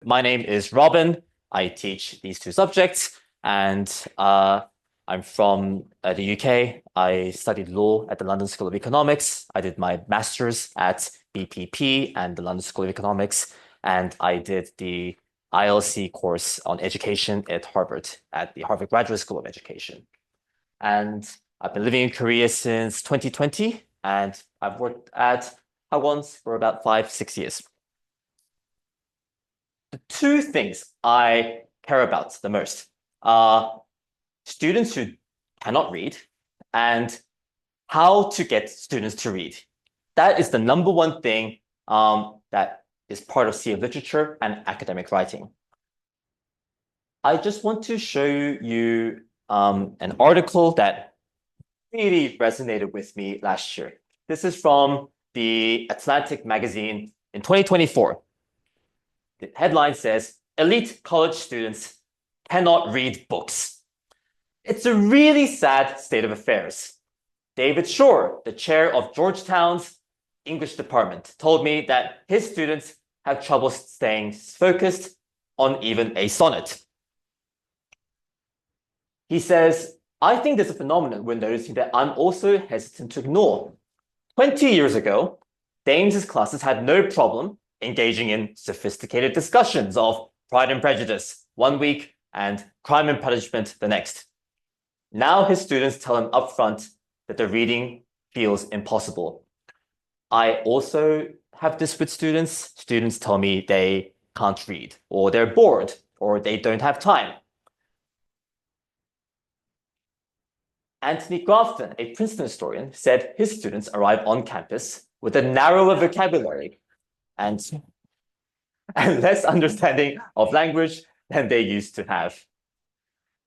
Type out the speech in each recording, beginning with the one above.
My name is Robin. I teach these two subjects, and I'm from the UK. I studied law at the London School of Economics. I did my master's at BPP and the London School of Economics, and I did the ILC course on education at Harvard, at the Harvard Graduate School of Education. And I've been living in Korea since 2020, and I've worked at Hagwons for about 5-6 years. The two things I care about the most are students who cannot read and how to get students to read. That is the number one thing that is part of Sea of Literature and academic writing. I just want to show you an article that really resonated with me last year. This is from the Atlantic magazine in 2024. The headline says, "Elite college students cannot read books." It's a really sad state of affairs. David Shore, the chair of Georgetown's English department, told me that his students have trouble staying focused on even a sonnet. He says, "I think there's a phenomenon we're noticing that I'm also hesitant to ignore. 20 years ago, Dames's classes had no problem engaging in sophisticated discussions of Pride and Prejudice one week and Crime and Punishment the next. Now his students tell him upfront that the reading feels impossible. I also have this with students. Students tell me they can't read, or they're bored, or they don't have time." Anthony Grafton, a Princeton historian, said his students arrive on campus with a narrower vocabulary and less understanding of language than they used to have.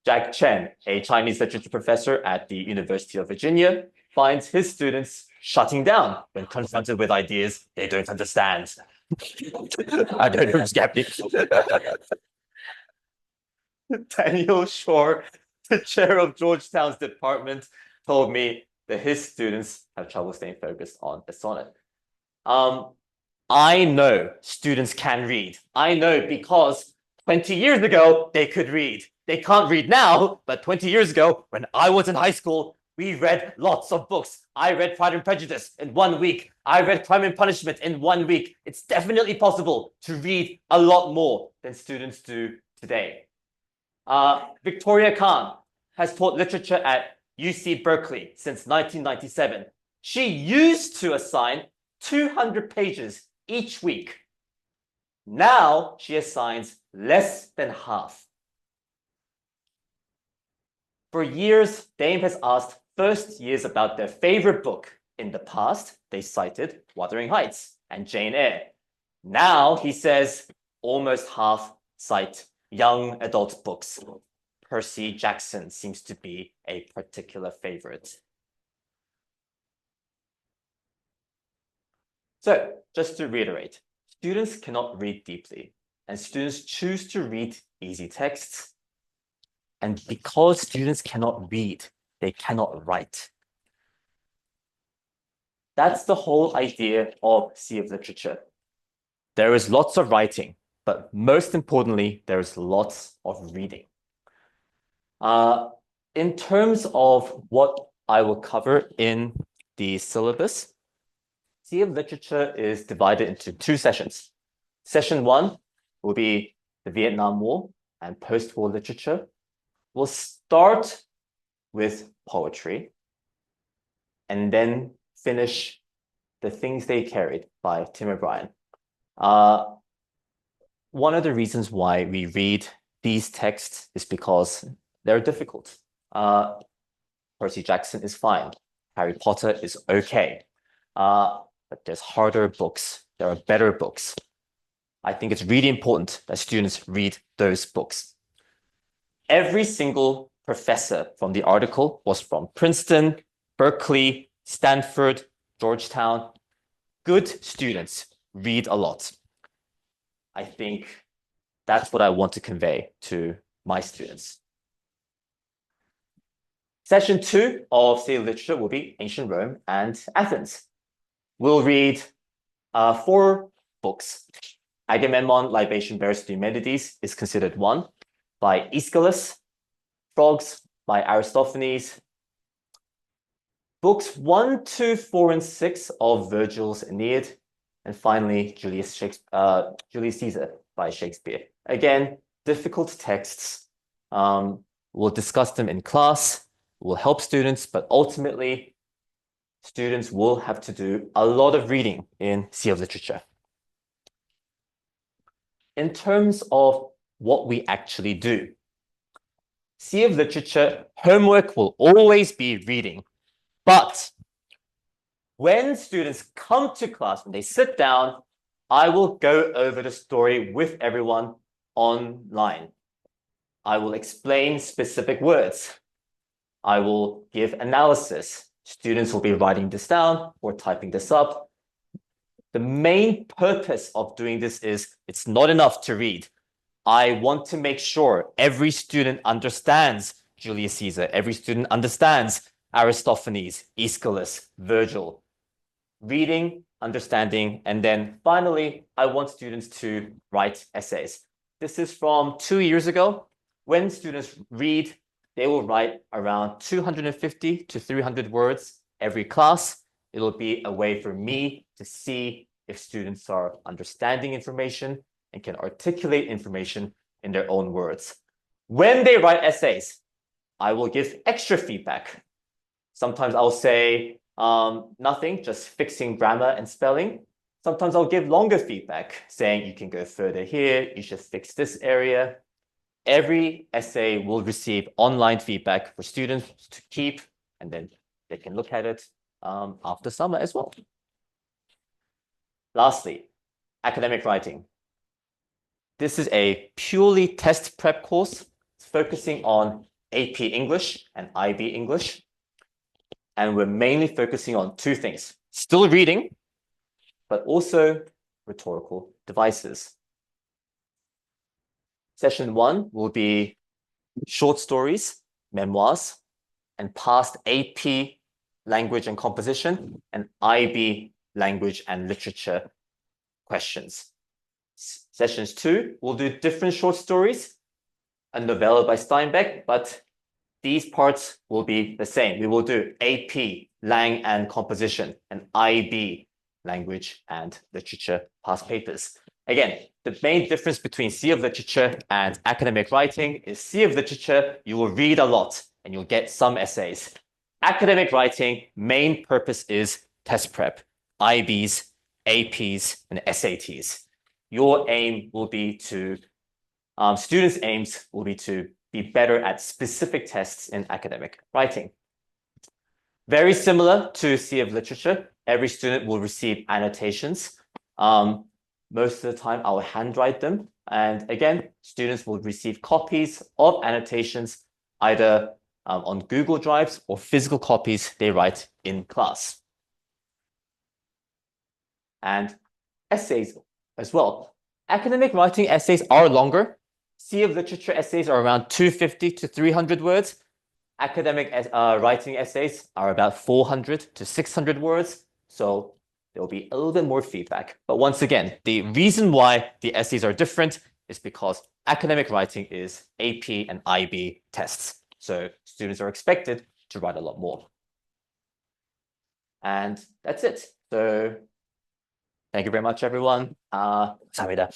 Jack Chen, a Chinese literature professor at the University of Virginia, finds his students shutting down when confronted with ideas they don't understand. I don't know, skeptic. Daniel Shore, the chair of Georgetown's department, told me that his students have trouble staying focused on a sonnet. I know students can read. I know because 20 years ago, they could read. They can't read now, but 20 years ago, when I was in high school, we read lots of books. I read Pride and Prejudice in 1 week. I read Crime and Punishment in 1 week. It's definitely possible to read a lot more than students do today. Victoria Khan has taught literature at UC Berkeley since 1997. She used to assign 200 pages each week. Now she assigns less than half. For years, Dame has asked first years about their favorite book. In the past, they cited Wuthering Heights and Jane Eyre. Now, he says, almost half cite young adult books. Percy Jackson seems to be a particular favorite. So, just to reiterate, students cannot read deeply, and students choose to read easy texts. And because students cannot read, they cannot write. That's the whole idea of Sea of Literature. There is lots of writing, but most importantly, there is lots of reading. In terms of what I will cover in the syllabus, Sea of Literature is divided into 2 sessions. Session 1 will be the Vietnam War and post-war literature. We'll start with poetry and then finish The Things They Carried by Tim O'Brien. One of the reasons why we read these texts is because they're difficult. Percy Jackson is fine. Harry Potter is okay. But there's harder books. There are better books. I think it's really important that students read those books. Every single professor from the article was from Princeton, Berkeley, Stanford, Georgetown. Good students read a lot. I think that's what I want to convey to my students. Session 2 of Sea of Literature will be Ancient Rome and Athens. We'll read 4 books. Agamemnon, libation bears to Eumenides is considered one. By Aeschylus, Frogs by Aristophanes. Books 1, 2, 4, and 6 of Virgil's Aeneid. And finally, Julius Caesar by Shakespeare. Again, difficult texts. We'll discuss them in class. We'll help students, but ultimately, students will have to do a lot of reading in Sea of Literature. In terms of what we actually do, Sea of Literature homework will always be reading. But when students come to class, when they sit down, I will go over the story with everyone online. I will explain specific words. I will give analysis. Students will be writing this down or typing this up. The main purpose of doing this is it's not enough to read. I want to make sure every student understands Julius Caesar. Every student understands Aristophanes, Aeschylus, Virgil. Reading, understanding, and then finally, I want students to write essays. This is from 2 years ago. When students read, they will write around 250 to 300 words every class. It'll be a way for me to see if students are understanding information and can articulate information in their own words. When they write essays, I will give extra feedback. Sometimes I'll say nothing, just fixing grammar and spelling. Sometimes I'll give longer feedback, saying you can go further here, you should fix this area. Every essay will receive online feedback for students to keep, and then they can look at it after summer as well. Lastly, academic writing. This is a purely test prep course focusing on AP English and IB English. And we're mainly focusing on two things: still reading, but also rhetorical devices. Session 1 will be short stories, memoirs, and past AP language and composition, and IB language and literature questions. Sessions 2 will do different short stories, a novella by Steinbeck, but these parts will be the same. We will do AP, Lang and composition, and IB, language and literature past papers. Again, the main difference between Sea of Literature and academic writing is Sea of Literature, you will read a lot and you'll get some essays. Academic writing, main purpose is test prep, IBs, APs, and SATs. Your aim will be to, students' aims will be to be better at specific tests in academic writing. Very similar to Sea of Literature, every student will receive annotations. Most of the time, I'll handwrite them. And again, students will receive copies of annotations either on Google Drives or physical copies they write in class. And essays as well. Academic writing essays are longer. Sea of Literature essays are around 250 to 300 words. Academic writing essays are about 400 to 600 words. So there will be a little bit more feedback. But once again, the reason why the essays are different is because academic writing is AP and IB tests. So students are expected to write a lot more. And that's it. So thank you very much, everyone. 감사합니다.